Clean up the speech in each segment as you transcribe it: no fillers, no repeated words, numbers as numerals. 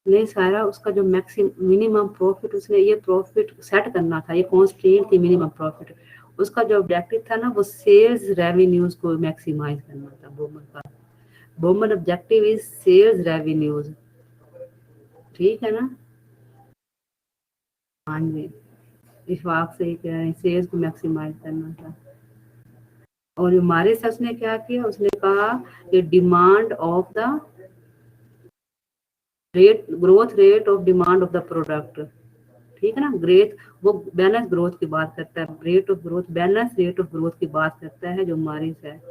नहीं सारा, उसका जो मिनिमम प्रॉफिट, उसने ये प्रॉफिट सेट करना था, ये कॉन्स्टेंट थी मिनिमम प्रॉफिट। उसका जो ऑब्जेक्टिव था ना, वो सेल्स रेवेन्यूज को मैक्सिमाइज करना था बोमन का। Baumol objective is sales revenues, ठीक है ना। हाँ जी, इशफाक से ही कह रहे हैं, सेल्स को मैक्सिमाइज करना था। और जो हमारे सच ने क्या किया, उसने कहा कि demand of the rate, growth rate of demand of the product, ठीक है ना। ग्रेथ, वो बैलेंस ग्रोथ की बात करता है, rate of growth, balance rate of growth की बात करता है जो हमारी है।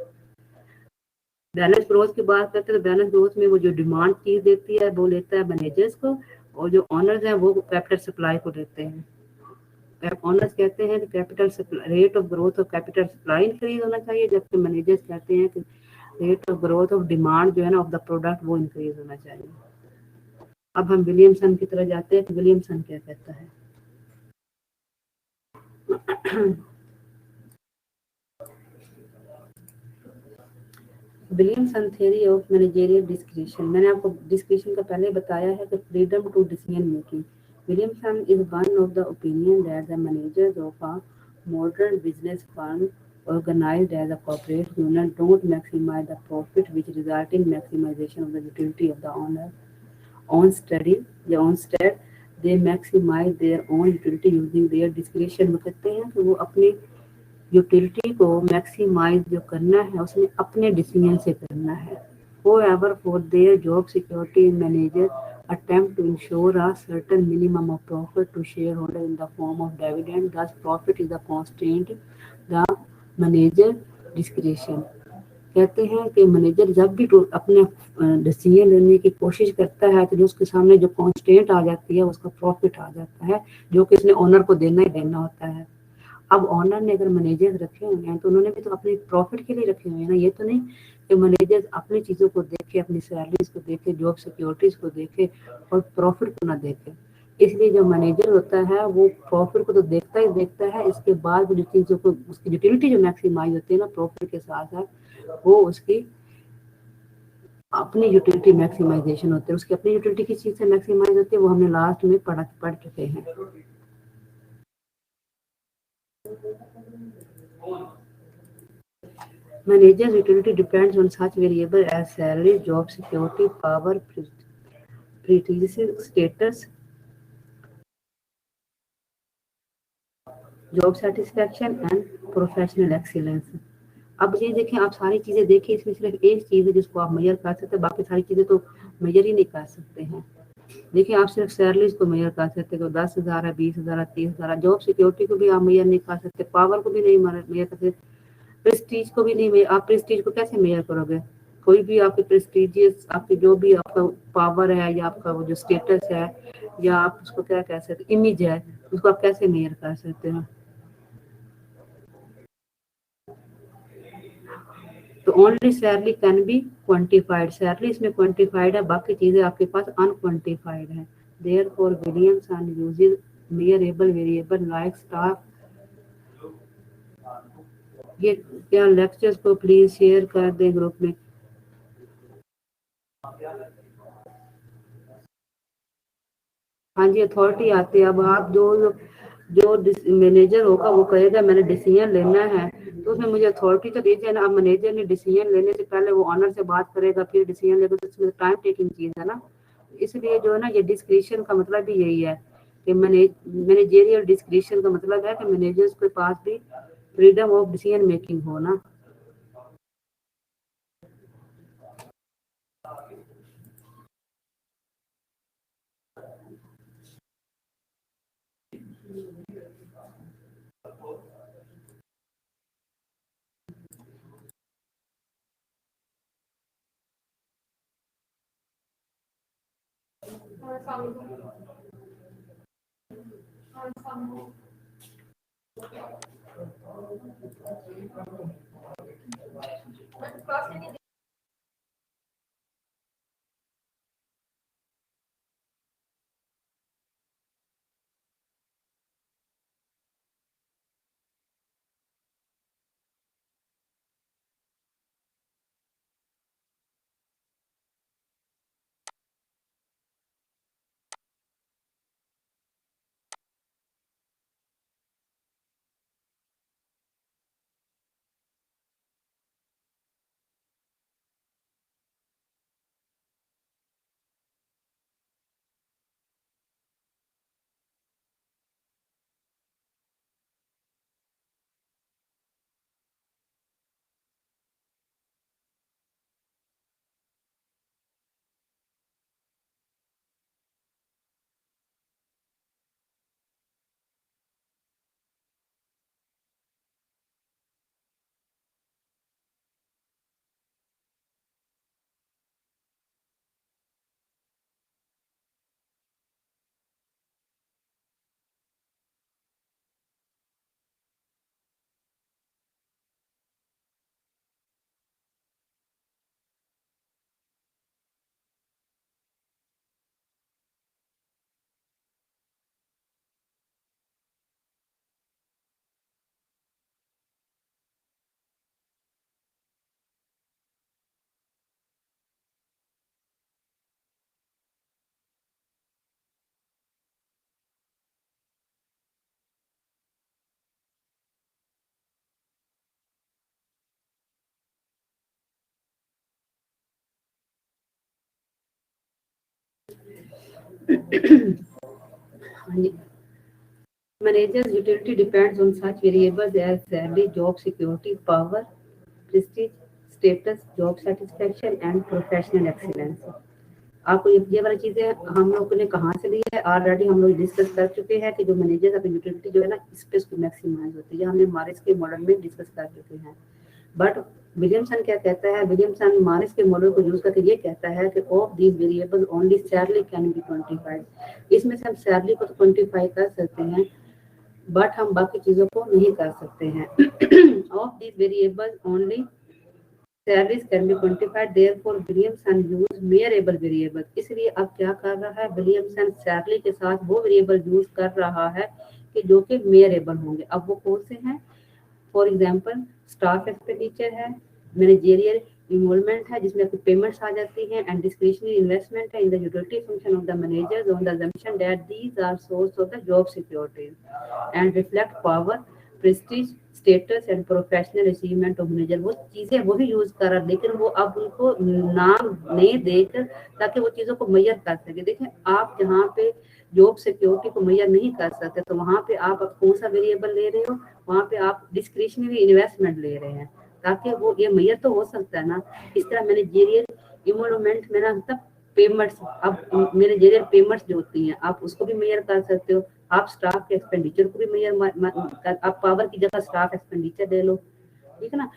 बैलेंस ग्रोथ की बात करते हैं तो बैलेंस ग्रोथ में वो जो डिमांड चीज देती है वो लेता है मैनेजर्स को, और जो ऑनर्स हैं वो कैपिटल सप्लाई को देते हैं। ऑनर्स कहते हैं कि capital rate of growth of capital supply increase होना चाहिए, जबकि मैनेजर्स कहते हैं कि rate of growth of demand जो है ना ऑफ द प्रोडक्ट वो इंक्रीज होना चाहिए। अब हम विलियमसन की तरह जाते हैं कि विलियमसन क्या कहता है। Williamson theory of managerial discretion, मैंने आपको डिस्क्रिशन का पहले बताया है कि freedom to decision making. Williamson is one of the opinion that the managers of a modern business firm organized as a corporate union don't maximize the profit which result in maximization of the utility of the owner on study या on stat, they maximize their own utility using their discretion। वो कहते हैं कि वो अपनी utility को maximise जो करना है उसने अपने डिसीजन से करना है। However, for their job security, managers attempt to ensure a certain minimum of profit to shareholder in the form of dividend. Thus, profit is a constraint. The manager discretion। कहते हैं कि मैनेजर जब भी अपने decision लेने की कोशिश करता है तो जो उसके सामने जो कॉन्स्टेंट आ जाती है उसका प्रॉफिट आ जाता है, जो कि इसने ओनर को देना ही देना होता है। अब ऑनर ने अगर मैनेजर्स रखे हुए हैं तो उन्होंने भी तो अपने प्रॉफिट के लिए रखे हुए हैं ना, ये तो नहीं कि मैनेजर्स अपनी चीजों को देखे, अपनी सैलरीज को देखे, जॉब सिक्योरिटीज को देखे और प्रॉफिट को ना देखे। इसलिए जो मैनेजर होता है वो प्रॉफिट को तो देखता ही देखता है, इसके बाद जो चीजों को उसकी यूटिलिटी जो मैक्सिमाइज होती है ना प्रॉफिट के साथ साथ, वो उसकी अपनी यूटिलिटी मैक्सिमाइजेशन होती है। उसकी अपनी यूटिलिटी किस चीज से मैक्सिमाइज होती है वो हमने लास्ट में पढ़ चुके हैं। Manager's utility depends on such variables as salary, job security, power, prestige, status, job satisfaction and professional excellence। अब ये देखें, आप सारी चीजें देखिए, इसमें सिर्फ एक चीज है जिसको आप मेजर कर सकते हैं, बाकी सारी चीजें तो मेजर ही नहीं कर सकते हैं। देखिए, आप सिर्फ सैलरीज को मेजर कर सकते हो, 10,000 है, 20,000 है, 30,000 है। जॉब सिक्योरिटी को भी आप मेजर नहीं कर सकते, पावर को भी नहीं मेजर कर सकते, प्रेस्टीज को भी नहीं। आप प्रेस्टीज को कैसे मेजर करोगे? कोई भी आपके प्रेस्टीजियस, आपकी जो भी आपका पावर है या आपका वो जो स्टेटस है या आप उसको क्या कह सकते, इमेज है, उसको आप कैसे मेजर कर सकते हो? तो only salary can be quantified, salary इसमें क्वांटिफाइड है, बाकी चीजें आपके पास अनक्वांटिफाइड है। Therefore Williamson uses measurable variable like staff. ये क्या लेक्चर्स को प्लीज शेयर कर दें ग्रुप में। हाँ जी, अथॉरिटी आती है। अब आप जो जो मैनेजर होगा वो कहेगा मैंने डिसीजन लेना है, तो उसमें मुझे अथॉरिटी तो दीजिए ना। अब मैनेजर ने डिसीजन लेने से पहले वो ऑनर से बात करेगा, फिर डिसीजन लेगा, तो इसमें टाइम टेकिंग चीज है ना। इसलिए जो है ना, ये डिस्क्रिशन का मतलब भी यही है कि मैनेजरियल डिस्क्रिशन का मतलब है कि मैनेजर्स के पास भी फ्रीडम ऑफ डिसीजन मेकिंग हो ना। Manager's utility depends on such variables as salary, job security, power, prestige, status, job satisfaction and professional excellence. आपको ये वाली चीजें हम लोगों ने कहाँ से ली है, ऑलरेडी हम लोग डिस्कस कर चुके हैं कि जो मैनेजर्स अपनी यूटिलिटी जो है ना इस पे उसकी मैक्सिमाइज होती है, हमने मारिस के मॉडल में डिस्कस कर चुके हैं। बट विलियमसन क्या कहता है, विलियमसन मारिस के मॉडल को यूज करके ये कहता है कि of these variable only salary can be quantified, इसमें से हम सैलरी को तो क्वांटिफाई कर सकते हैं बट हम बाकी चीजों को नहीं कर सकते हैं। Of these variable only salaries can be quantified, therefore Williamson use measurable variable। इसलिए अब क्या कर रहा है विलियमसन, सैलरी के साथ वो वेरिएबल यूज कर रहा है कि जो कि मेयरेबल होंगे। अब वो कौन से हैं? फॉर एग्जांपल स्टाफ एक्सपेंडिचर है, मैनेजेरियल इन्वॉल्वमेंट है जिसमें आपकी पेमेंट्स आ जाती हैं, एंड डिस्क्रिशनरी इन्वेस्टमेंट है in the utility function of the managers on the assumption that these are source of the job security and reflect power, prestige, status and professional achievement of manager. वो चीजें वही use कर रहा, लेकिन वो अब उनको नाम नहीं देकर ताकि वो चीजों को मैयर कर सके। देखें, आप जहाँ पे जॉब सिक्योरिटी को मैयर नहीं कर सकते तो वहां पे आप कौन सा वेरिएबल ले रहे हो, वहां पे आप डिस्क्रिशनरी इन्वेस्टमेंट ले रहे हैं ताकि वो ये मैयर तो हो सकता है ना। इस तरह मैनेजेरियल इन्वॉल्वमेंट में ना मतलब पेमेंट्स, अब मैनेजेरियल पेमेंट्स जो होती हैं आप उसको भी मेजर कर सकते हो, आप स्टाफ के एक्सपेंडिचर को भी मेजर, आप पावर की जगह स्टाफ एक्सपेंडिचर ले लो, ठीक है ना।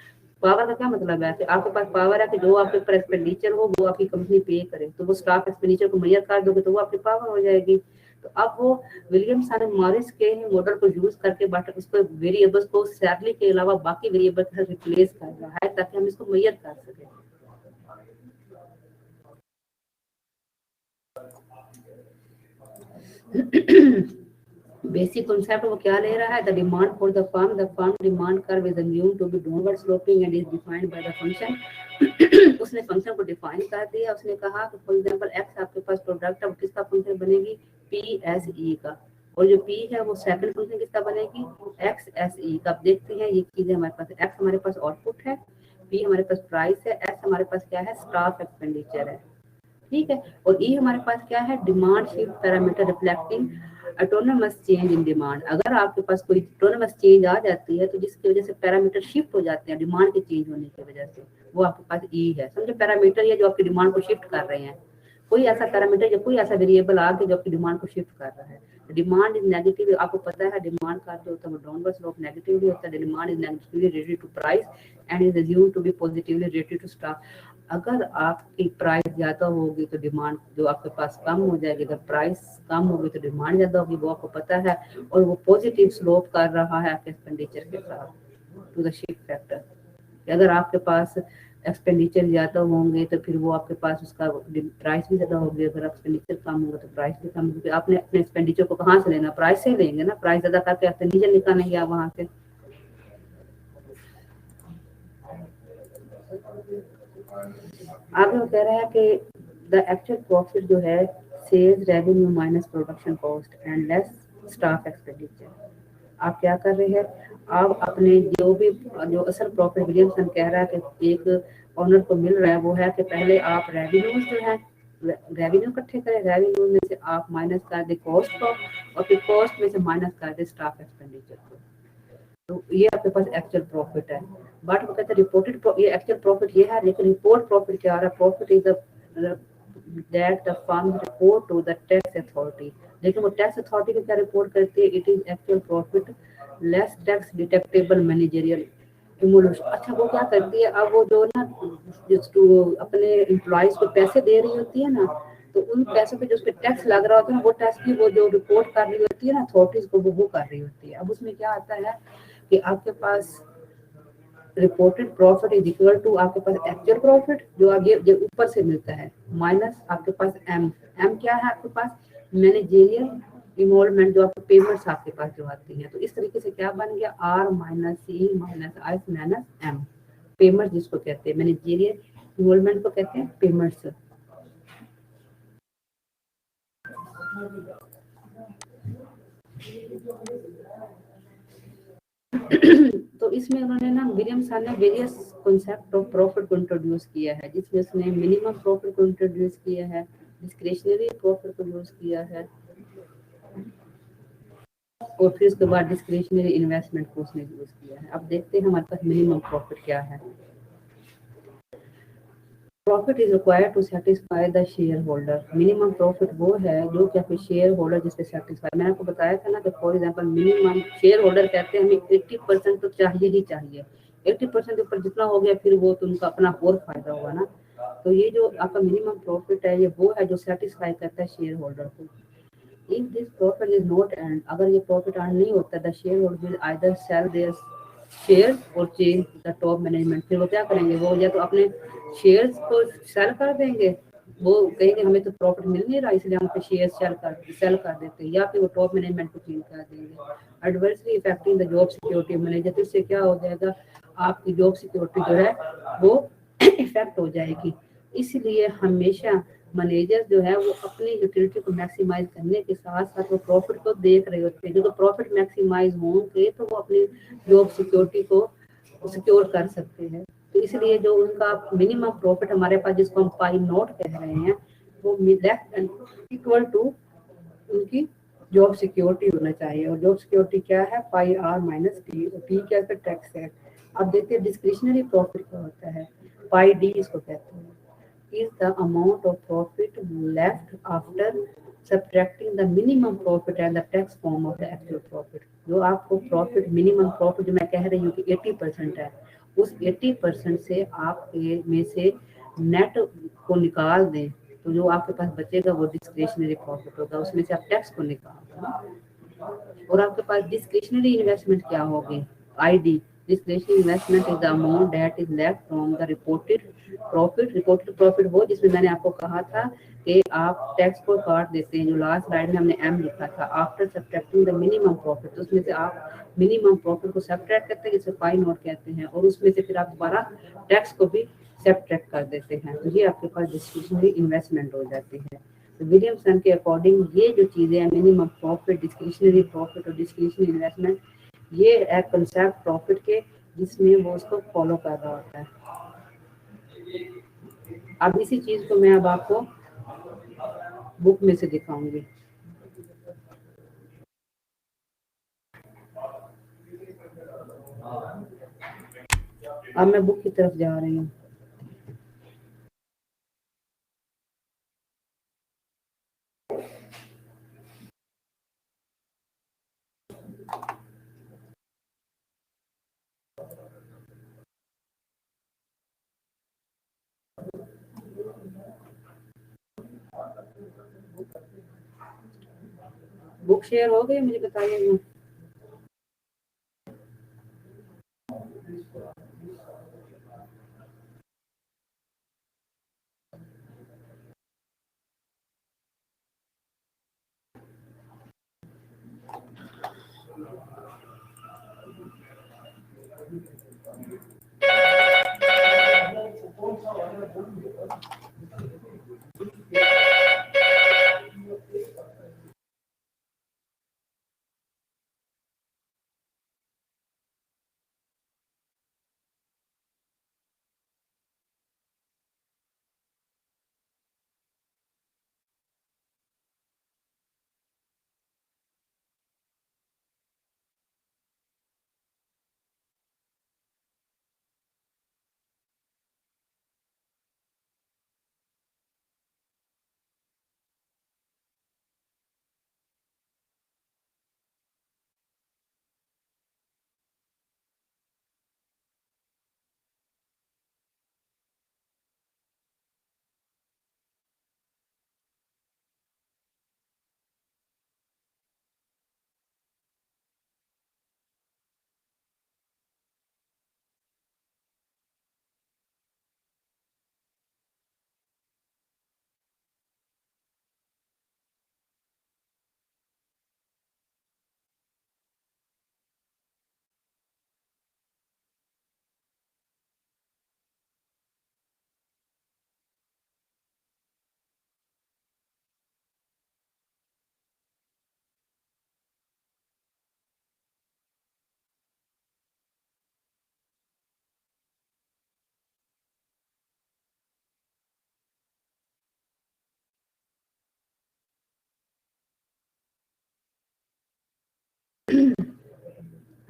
पावर का क्या मतलब है कि आपके पास पावर है कि जो आपके ऊपर एक्सपेंडिचर हो वो आपकी कंपनी पे करे, तो वो स्टाफ एक्सपेंडिचर को मेजर कर दोगे तो वो आपकी पावर हो जाएगी। तो अब वो विलियमसन मॉरिस के मॉडल को यूज करके बट उसको वेरिएबल्स को सैलरी के अलावा बाकी वेरिएबल के साथ रिप्लेस कर रहा है ताकि हम इसको मेजर कर सकें। बेसिक कॉन्सेप्ट वो क्या ले रहा है, the demand for the firm demand curve is assumed to be downward sloping and is defined by the function। उसने फंक्शन को डिफाइन कर दिया, उसने कहा कि फॉर एग्जांपल एक्स आपके पास प्रोडक्ट है, किसका फंक्शन बनेगी PSE का, और जो P है वो सेकंड फंक्शन किसका बनेगी XSE का। अब देखते हैं ये चीजें हमारे पास, एक्स हमारे पास आउटपुट है, P हमारे पास प्राइस है, एक्स हमारे पास क्या है स्टाफ एक्सपेंडिचर है, ठीक है, और ई हमारे पास क्या है demand shift parameter reflecting autonomous change in demand. अगर आपके पास कोई ऑटोनोमस चेंज आ जाती है तो जिसकी वजह से पैरामीटर शिफ्ट हो जाते हैं डिमांड के चेंज होने की वजह से, वो आपके पास ई है। समझो पैरामीटर ये जो आपकी डिमांड को शिफ्ट कर रहे हैं, कोई ऐसा पैरामीटर या कोई ऐसा वेरिएबल आ के जो आपकी डिमांड को शिफ्ट कर रहा है। डिमांड इज नेगेटिव, आपको पता है डिमांड का जो होता है वो डाउनवर्ड स्लोप नेगेटिवली होता है। Demand is negatively related to price and is assumed to be positively related to staff. अगर आपकी प्राइस ज्यादा होगी तो डिमांड जो आपके पास कम हो जाएगी, अगर प्राइस कम होगी तो डिमांड ज्यादा होगी, वो आपको पता है, और वो पॉजिटिव स्लोप कर रहा है आपके एक्सपेंडिचर के साथ टू द शिफ्ट फैक्टर। अगर आपके पास एक्सपेंडिचर ज्यादा होंगे तो फिर वो आपके पास उसका प्राइस भी ज्यादा होगी, अगर एक्सपेंडिचर कम होगा तो प्राइस भी कम होगी। आपने अपने एक्सपेंडिचर को कहाँ से लेना, प्राइस से लेंगे ना, प्राइस ज्यादा करके एक्सपेंडिचर निकालेंगे आप वहां से। आगे वो कह रहा है कि द एक्चुअल प्रॉफिट जो है sales revenue minus production cost and less staff expenditure. आप क्या कर रहे हैं, आप अपने जो असल प्रॉफिट विलियमसन कह रहा है कि एक ऑनर को मिल रहा है वो है कि पहले आप रेवेन्यूज जो है रेवेन्यू इकट्ठे करें, रेवेन्यू में से आप माइनस कर दे कॉस्ट को, और फिर कॉस्ट में से माइनस कर दे स्टाफ एक्सपेंडिचर को, तो ये आपके पास एक्चुअल प्रॉफिट है। बट वो कहते हैं रिपोर्टेड, ये एक्चुअल प्रॉफिट ये है, लेकिन रिपोर्ट प्रॉफिट क्या आ रहा है, profit is that the firm report to the tax authority. लेकिन वो टैक्स अथॉरिटी को क्या रिपोर्ट करती है, it is actual profit less tax deductible managerial emolument. अच्छा वो क्या करती है, अब वो जो ना जो अपने एम्प्लॉयज को पैसे दे रही होती है ना, तो उन पैसों पे जो उस पर टैक्स लग रहा होता है ना, वो टैक्स की वो जो रिपोर्ट कर रही होती है ना अथॉरिटीज को, वो कर रही होती है। अब उसमें क्या आता है कि आपके पास reported profit is equal to आपके पास एक्चुअल प्रॉफिट जो आप ये ऊपर से मिलता है, माइनस आपके पास एम क्या है आपके पास मैनेजेरियल इन्वॉल्वमेंट जो आपके पेमेंट्स आपके पास जो आती हैं। तो इस तरीके से क्या बन गया R minus C minus I minus M, payment जिसको कहते हैं मैनेजेरियल इन्वॉल्वमेंट को कहते हैं पेमेंट्स। तो इसमें उन्होंने ना विलियमसन ने वेरियस कॉन्सेप्ट ऑफ प्रॉफिट को इंट्रोड्यूस किया है, जिसमें उसने मिनिमम प्रॉफिट को इंट्रोड्यूस किया है, डिस्क्रिशनरी प्रॉफिट को यूज किया है और फिर उसके बाद डिस्क्रिशनरी इन्वेस्टमेंट को उसने यूज किया है। अब देखते हैं हमारे पास मिनिमम प्रॉफिट क्या है। Profit is required to satisfy the share holder. Minimum profit वो है जो कि आपके शेयर होल्डर जिससे सेटिस्फाई। मैंने आपको बताया था ना कि for example minimum share holder कहते हैं हमें 80% तो चाहिए ही चाहिए। 80% के ऊपर जितना हो गया फिर वो तो उनका अपना और फायदा हुआ ना। तो ये जो आपका मिनिमम प्रॉफिट है ये वो है जो सेटिस्फाई करता है शेयर होल्डर को। If this profit is not earn, अगर ये प्रॉफिट अर्न नहीं होता the share holder will either sell their share और चेंज द टॉप मैनेजमेंट। फिर वो क्या करेंगे, वो या तो अपने शेयर्स को सेल कर देंगे, वो कहेंगे हमें तो प्रॉफिट मिल नहीं रहा इसलिए हम अपने शेयर सेल कर देते हैं, या फिर वो टॉप मैनेजमेंट को चेंज कर देंगे। Adversely affecting the job security manager, तो इससे क्या हो जाएगा, आपकी जॉब सिक्योरिटी जो है वो इफेक्ट हो जाएगी। इसलिए हमेशा मैनेजर जो है वो अपनी यूटिलिटी को मैक्सिमाइज करने के साथ साथ वो प्रॉफिट को देख रहे होते हैं। जो प्रॉफिट मैक्सिमाइज होंगे तो वो अपनी जॉब सिक्योरिटी को सिक्योर कर सकते हैं। तो इसलिए जो उनका मिनिमम प्रॉफिट हमारे पास जिसको हम पाई नोट कह रहे हैं वो लेस एंड इक्वल टू उनकी जॉब सिक्योरिटी होना चाहिए। और जॉब सिक्योरिटी क्या है, पाई आर माइनस टी। टी क्या है, टैक्स है। अब देखते हैं डिस्क्रिशनरी प्रॉफिट क्या होता है। पाई डी इसको कहते हैं, is the amount of profit left after subtracting the minimum profit and the tax form of the actual profit। जो आपको प्रॉफिट मिनिमम प्रॉफिट जो मैं कह रही हूँ कि 80% है, उस 80% से आपके में से नेट को निकाल दें तो जो आपके पास बचेगा वो डिस्क्रिशनरी प्रॉफिट होगा, उसमें से आप टैक्स को निकाल दें। और आपके पास डिस्क्रिशनरी इन्वेस्टमेंट क्या होगी, ID. Discretionary investment is the amount that is left from the reported profit. Reported profit वो जिसमें मैंने आपको कहा था कि आप टैक्स को काट देते हैं, जो लास्ट स्लाइड में हमने एम लिखा था, after subtracting the minimum profit. तो उसमें से आप मिनिमम प्रॉफिट को सब्ट्रैक्ट करते हैं जिसे पाई नोट कहते हैं, और उसमें से फिर आप दोबारा टैक्स को भी सब्ट्रैक्ट कर देते हैं। तो ये आपके पास डिस्क्रिशनरी इन्वेस्टमेंट हो जाती है। विलियमसन के अकॉर्डिंग ये जो चीजें हैं, मिनिमम प्रॉफिट, डिस्क्रिशनरी प्रॉफिट और डिस्क्रिशनरी इन्वेस्टमेंट, ये है कंसेप्ट प्रॉफिट के जिसमें वो उसको फॉलो कर रहा होता है। अब इसी चीज को मैं अब आपको बुक में से दिखाऊंगी। अब मैं बुक की तरफ जा रही हूँ। बुक शेयर हो गई, मुझे बताइएगा।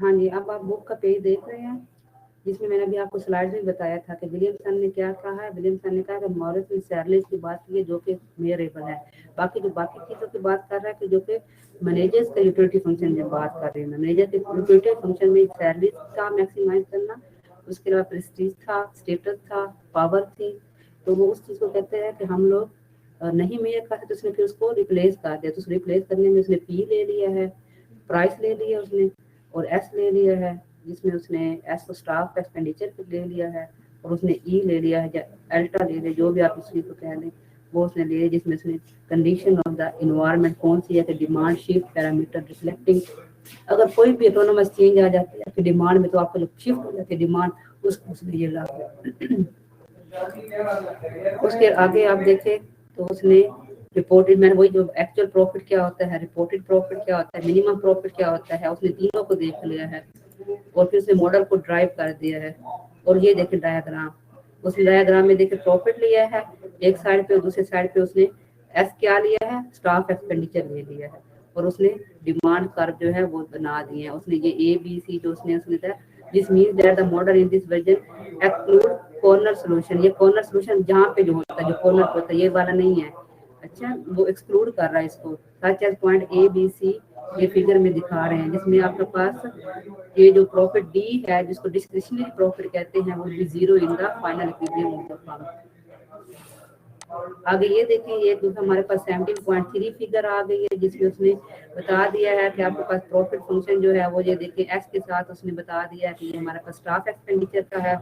हाँ जी, अब आप बुक का पेज देख रहे हैं, जिसमें मैंने अभी आपको स्लाइड में बताया था कि विलियमसन ने क्या कहा है। विलियमसन ने कहा कि मॉरिस ने सैलरीज की बात की है जो कि मेयरेबल है। बाकी चीज़ों की बात कर रहा है कि जो कि मैनेजर्स का यूटिलिटी फंक्शन की बात कर रहे हैं। मैनेजर के यूटिलिटी फंक्शन में सैलरीज का मैक्सिमाइज करना, उसके अलावा प्रेस्टीज था, स्टेटस था, पावर थी। तो वो उस चीज़ को कहते हैं कि हम लोग नहीं मेयर कर सकते, उसने फिर उसको रिप्लेस कर दिया। तो उस रिप्लेस करने में उसने पी ले लिया है, प्राइस ले लिया उसने, और एस ले लिया है, जिसमें उसने एस को स्टाफ एक्सपेंडिचर पे ले लिया है, और उसने ई ले लिया है या अल्ट्रा ले लिया, जो भी आप इसी को कह लें, वो उसने ले लिया, जिसमें उसने कंडीशन ऑफ द इन्वायरमेंट कौन सी है कि डिमांड शिफ्ट पैरामीटर रिफ्लेक्टिंग। अगर कोई भी ऑटोनोमस चेंज आ जाती है आपकी डिमांड में, तो आपको जो शिफ्ट हो जाती है डिमांड, उसने ये ला उसके आगे आप देखें तो उसने रिपोर्टेड, मैंने वही जो एक्चुअल प्रॉफिट क्या होता है, रिपोर्टेड प्रॉफिट क्या होता है, मिनिमम प्रॉफिट क्या होता है, उसने तीनों को देख लिया है और फिर उसने मॉडल को ड्राइव कर दिया है। और ये देखें डायग्राम, उस डायग्राम में देखें प्रॉफिट लिया है एक साइड पे, और दूसरी साइड पे उसने एस क्या लिया है, स्टाफ एक्सपेंडिचर ले लिया है, और उसने डिमांड कर्व जो है वो बना दिए हैं। उसने ये ए बी सी जो उसने दिया, this means that the model in this version exclude corner solution. ये कॉर्नर सोल्यूशन जहाँ पे जो होता है, जो कॉर्नर होता है, ये वाला नहीं है। अच्छा, वो एक्सक्लूड कर रहा है इसको, such as point A B C ये फिगर में दिखा रहे हैं, जिसमें आपके पास ये जो प्रॉफिट डी है, जिसको डिस्क्रिशनरी प्रॉफिट कहते हैं, वो भी zero in the final equilibrium of the firm. आगे ये देखें, ये हमारे पास 17.3 फिगर आ गई है, जिसमें उसने बता दिया है कि आपके पास प्रॉफिट फंक्शन जो है वो ये देखें एस के साथ उसने बता दिया है कि ये हमारे पास स्टाफ एक्सपेंडिचर का है।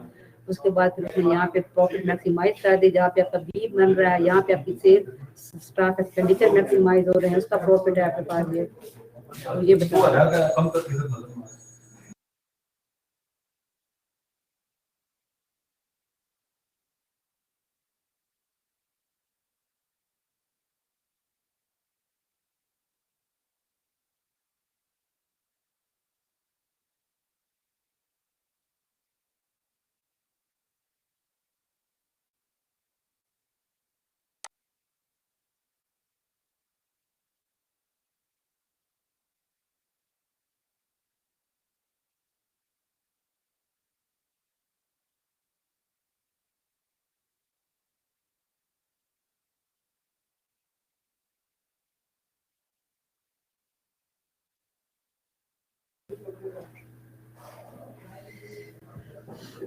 उसके बाद फिर उसने यहाँ पे प्रॉफिट मैक्सिमाइज कर दिया, जहाँ पे आपका बी बन रहा है, यहाँ पे आपकी सेल स्टाफ एक्सपेंडिचर मैक्सिमाइज हो रहे हैं, उसका प्रॉफिट है आपके पास ये। तो ये बता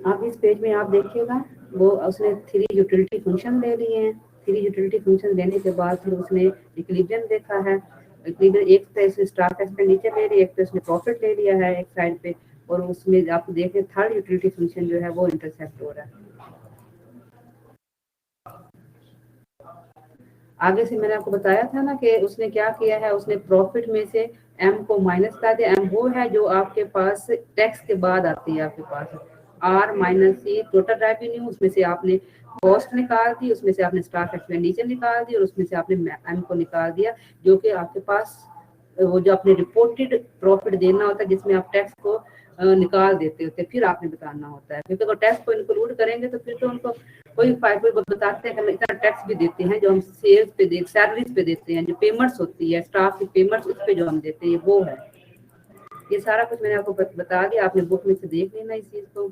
आप इस पेज में आप देखिएगा, वो उसने 3 यूटिलिटी फंक्शन ले लिए हैं। 3 यूटिलिटी फंक्शन लेने के बाद फिर उसने इक्विलिब्रियम देखा है। इक्विलिब्रियम एक तो इसने स्टाफ एक्सपेंडिचर ले लिया, एक तो इसने प्रॉफिट ले लिया है एक साइड पे, और उसमें आप देखें थर्ड यूटिलिटी फंक्शन जो है वो इंटरसेप्ट हो रहा है। आगे से मैंने आपको बताया था ना कि उसने क्या किया है, उसने प्रॉफिट में से एम को माइनस कर दिया। एम वो है जो आपके पास टैक्स के बाद आती है, आपके पास R minus C total revenue, उसमें से आपने कॉस्ट निकाल दी, उसमें से आपने स्टाफ एक्सपेंडिचर निकाल दी, और उसमें से आपने एम को निकाल दिया, जो कि आपके पास वो जो आपने रिपोर्टेड प्रॉफिट देना होता है, जिसमें आप टैक्स को निकाल देते होते, फिर आपने बताना होता है। क्योंकि अगर टैक्स को इंक्लूड करेंगे तो फिर तो उनको कोई फायदा बताते हैं कि हम इतना टैक्स भी देते हैं, जो हम सेल्स पे दे, सैलरीज पे देते हैं, जो पेमेंट्स होती है स्टाफ की पेमेंट्स, उस पे जो हम देते हैं वो है। ये सारा कुछ मैंने आपको बता दिया, आपने बुक में से देख लेना इस चीज को।